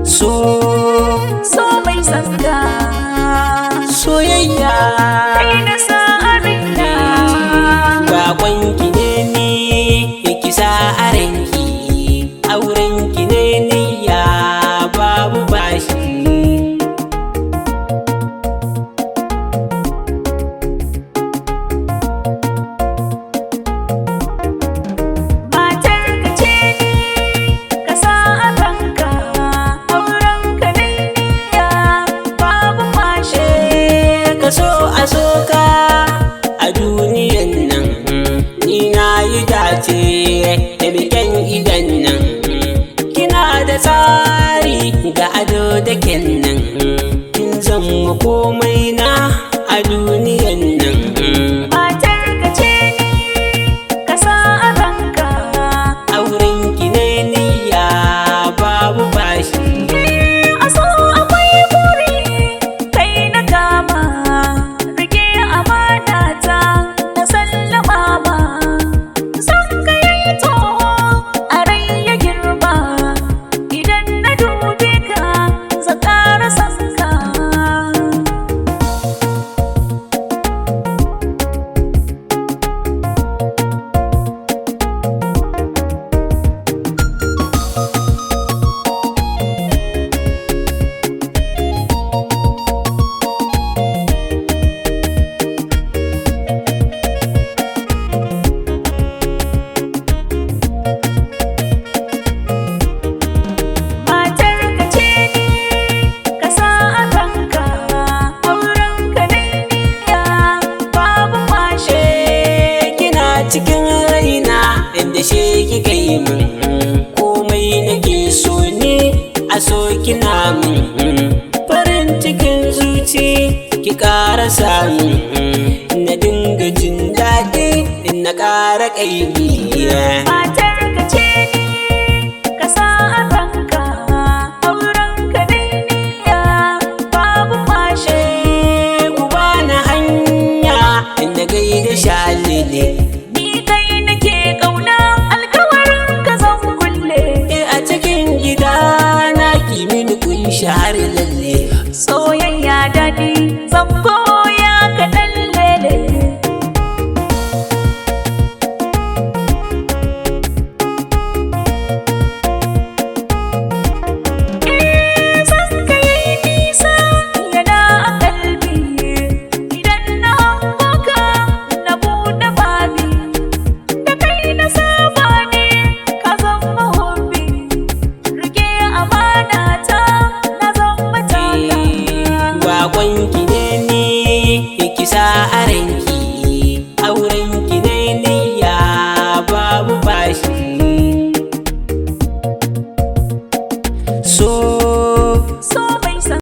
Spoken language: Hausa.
so mai sanda soyayya kai na sa a raina. bakon kineni ki sa a ranki auren kineni ya babu bashi. Matar ka ce ni ka sa a kanka, auren ka nai niyya babu fashe. Ka so a soka a duniyan nan ni na yi dace da bikin idan nan kina da tsari ga ado da nan kin zama komai na a duniyan nan. Matar ka ce ni ka sa a kanka, auren ki ne niyya babu bashi. a so akwai buri kai na kama, rike amana ta na sallama ma. Son ka yayi toho a rai ya girma, idan na dube ka zan ƙara son ka. Matar ka ce ni ka sa a kanka, auren ka nai niyya babu fashe. Kina cikin raina inda shi kika yi min komai nake so ne a so kina min farin cikin zuci ki ƙara samun na dinga jin daɗi in na ƙara ƙaimi. Matar ka ce ni ka sa a kanka, auren ka nai niyya babu fashe. Ku bani hanya inda gaida shalele Ni kai nake ƙauna, alkawarin ka zan kulle. a cikin gida na ki mini kunshi har lalle. Soyayya daɗi zan koya ka ɗan lele. San ka yayi nisa yana a kalbi, idan na hango ka na buɗe babi. Da kai na saba ne ka zama hobi, rike amana ta na zama taka. bakon ki ne ni ki sa a ranki